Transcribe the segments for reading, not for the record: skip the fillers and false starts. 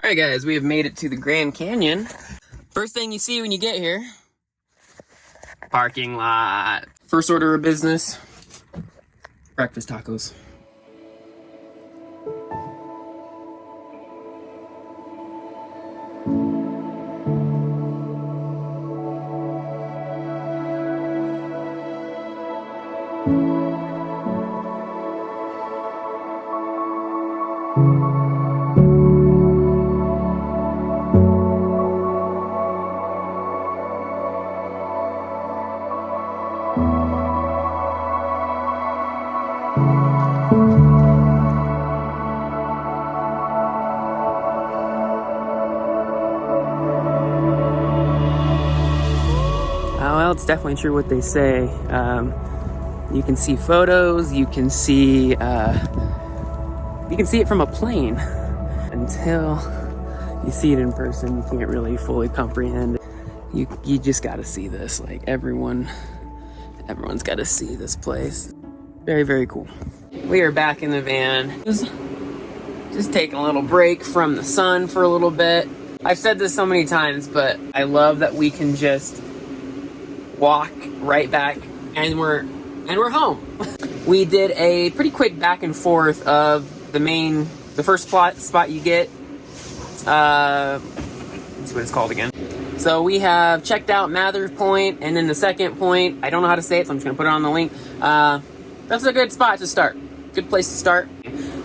Alright guys, we have made it to the Grand Canyon. First thing you see when you get here, parking lot. First order of business, breakfast tacos. Well, it's definitely true what they say. You can see photos, you can see it from a plane. Until you see it in person, you can't really fully comprehend. You just gotta see this. Like everyone's gotta see this place. Very, very cool. We are back in the van. Just taking a little break from the sun for a little bit. I've said this so many times, but I love that we can just walk right back and we're home. We did a pretty quick back and forth of the first spot you get. That's what it's called again. So we have checked out Mather Point, and then the second point, I don't know how to say it, so I'm just gonna put it on the link. That's a good spot to start. Good place to start.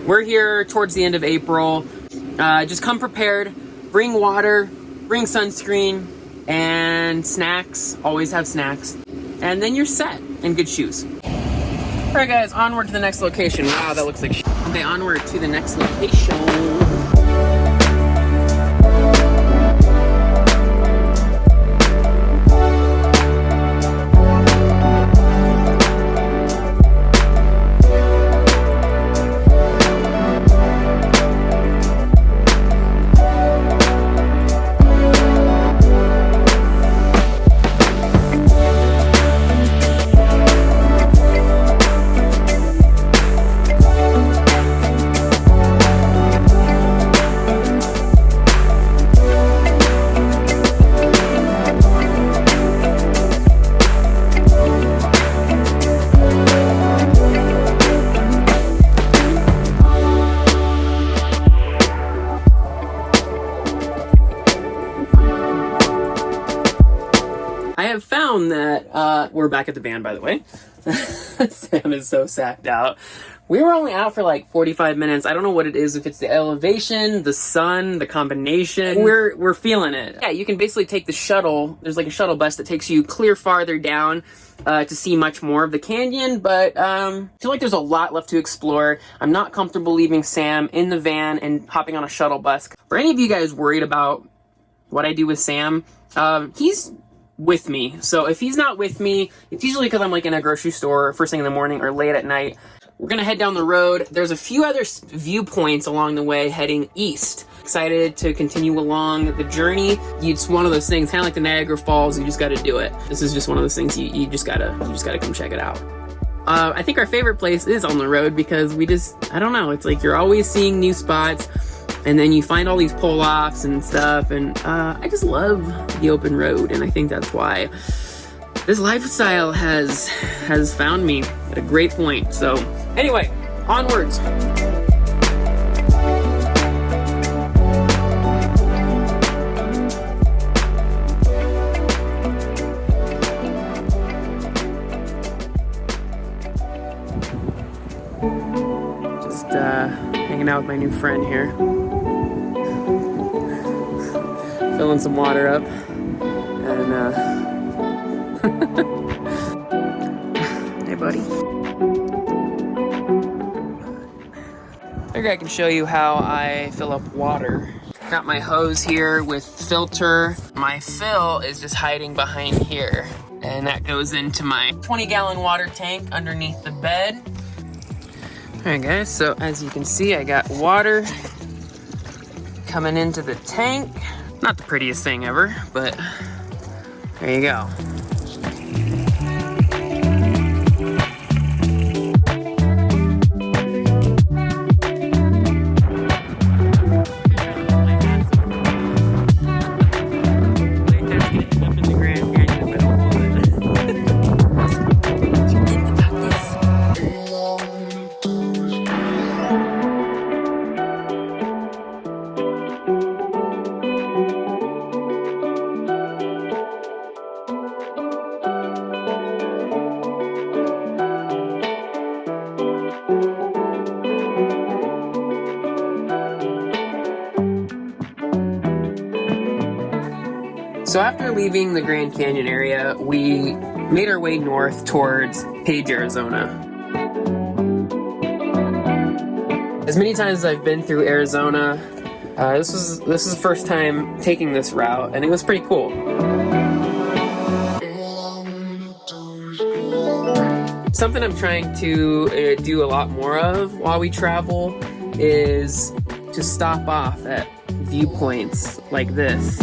We're here towards the end of April. Just come prepared, bring water, bring sunscreen, and snacks. Always have snacks. And then you're set, and good shoes. All right guys, onward to the next location. Wow, that looks like shit. Okay, onward to the next location. I have found that, we're back at the van, by the way. Sam is so sacked out. We were only out for like 45 minutes. I don't know what it is, if it's the elevation, the sun, the combination. We're feeling it. Yeah, you can basically take the shuttle. There's like a shuttle bus that takes you clear farther down to see much more of the canyon, but I feel like there's a lot left to explore. I'm not comfortable leaving Sam in the van and hopping on a shuttle bus. For any of you guys worried about what I do with Sam, he's with me. So if he's not with me, it's usually because I'm like in a grocery store first thing in the morning or late at night. We're gonna head down the road. There's a few other viewpoints along the way heading east. Excited to continue along the journey. It's one of those things, kind of like the Niagara Falls, you just gotta do it. This is just one of those things you just gotta come check it out. I think our favorite place is on the road because I don't know, it's like you're always seeing new spots. And then you find all these pull-offs and stuff, and I just love the open road, and I think that's why this lifestyle has found me at a great point. So anyway, onwards. Just hanging out with my new friend here. Filling some water up, and hey buddy. I figure I can show you how I fill up water. Got my hose here with filter. My fill is just hiding behind here, and that goes into my 20-gallon water tank underneath the bed. Alright guys, so as you can see, I got water coming into the tank. Not the prettiest thing ever, but there you go. So after leaving the Grand Canyon area, we made our way north towards Page, Arizona. As many times as I've been through Arizona, this was the first time taking this route, and it was pretty cool. Something I'm trying to do a lot more of while we travel is to stop off at viewpoints like this.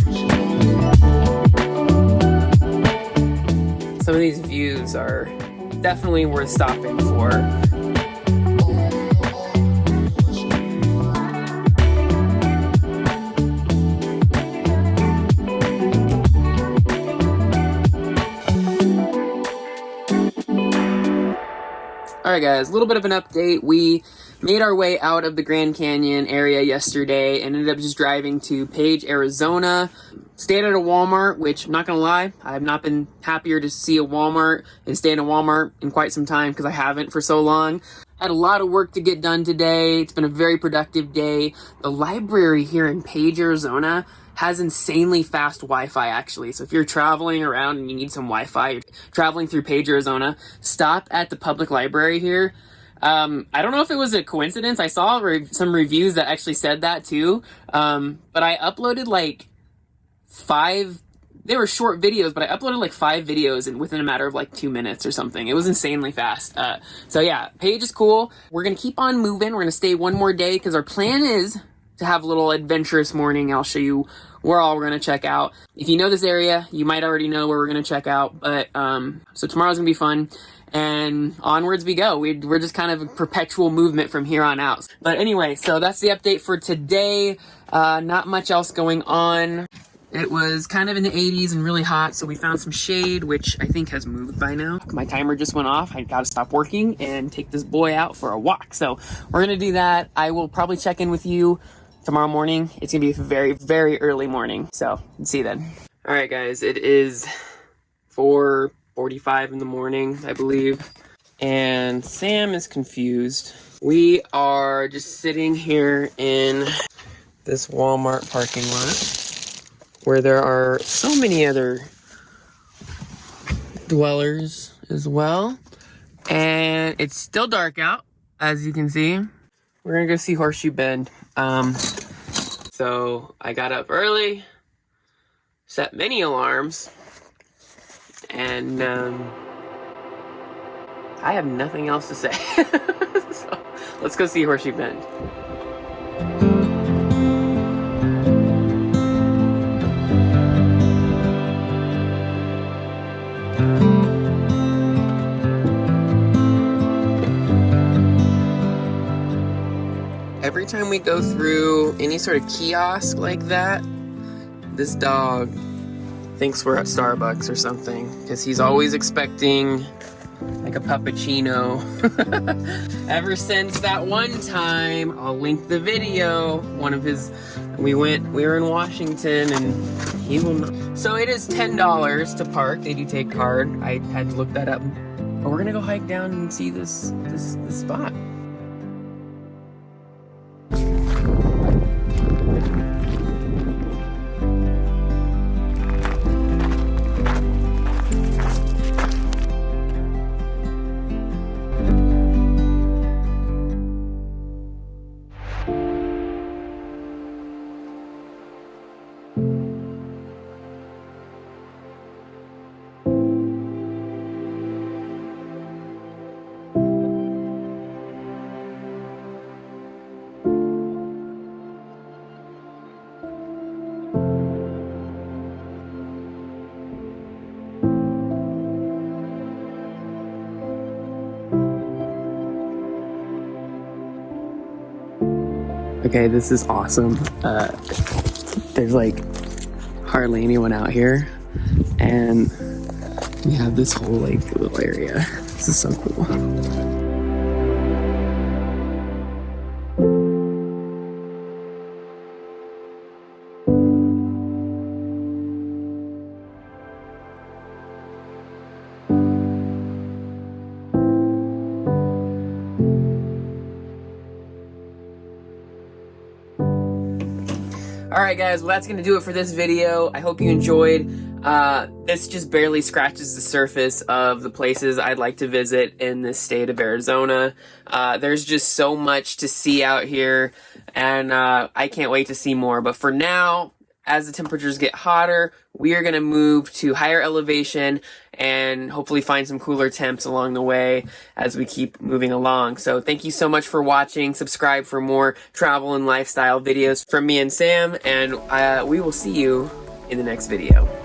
Some of these views are definitely worth stopping for. Alright guys, a little bit of an update. We made our way out of the Grand Canyon area yesterday and ended up just driving to Page, Arizona. Stayed at a Walmart, which, I'm not gonna lie, I have not been happier to see a Walmart and stay in a Walmart in quite some time because I haven't for so long. Had a lot of work to get done today. It's been a very productive day. The library here in Page, Arizona has insanely fast Wi-Fi actually. So if you're traveling around and you need some Wi-Fi, you're traveling through Page, Arizona, stop at the public library here. I don't know if it was a coincidence. I saw some reviews that actually said that too. But I uploaded like they were short videos, but I uploaded like 5 videos within a matter of like 2 minutes or something. It was insanely fast. So yeah, Page is cool. We're gonna keep on moving. We're gonna stay one more day because our plan is to have a little adventurous morning. I'll show you where all we're gonna check out. If you know this area, you might already know where we're gonna check out, but so tomorrow's gonna be fun, and onwards we go. We're just kind of a perpetual movement from here on out. But anyway, so that's the update for today. Not much else going on. It was kind of in the 80s and really hot, so we found some shade, which I think has moved by now. My timer just went off. I gotta stop working and take this boy out for a walk. So we're gonna do that. I will probably check in with you tomorrow morning. It's gonna be a very, very early morning. So see you then. All right, guys, it is 4:45 in the morning, I believe. And Sam is confused. We are just sitting here in this Walmart parking lot, where there are so many other dwellers as well. And it's still dark out, as you can see. We're gonna go see Horseshoe Bend. So I got up early, set many alarms, and I have nothing else to say. So let's go see Horseshoe Bend. Every time we go through any sort of kiosk like that, this dog thinks we're at Starbucks or something, because he's always expecting like a puppuccino. Ever since that one time, I'll link the video, we were in Washington and he will not. So it is $10 to park. They do take card. I had to look that up. But we're gonna go hike down and see this spot. Okay, this is awesome. There's like hardly anyone out here, and we have this whole like little area. This is so cool. Alright guys, well that's going to do it for this video. I hope you enjoyed. This just barely scratches the surface of the places I'd like to visit in this state of Arizona. There's just so much to see out here, and I can't wait to see more. But for now, as the temperatures get hotter, we are going to move to higher elevation and hopefully find some cooler temps along the way as we keep moving along. So thank you so much for watching. Subscribe for more travel and lifestyle videos from me and Sam, and we will see you in the next video.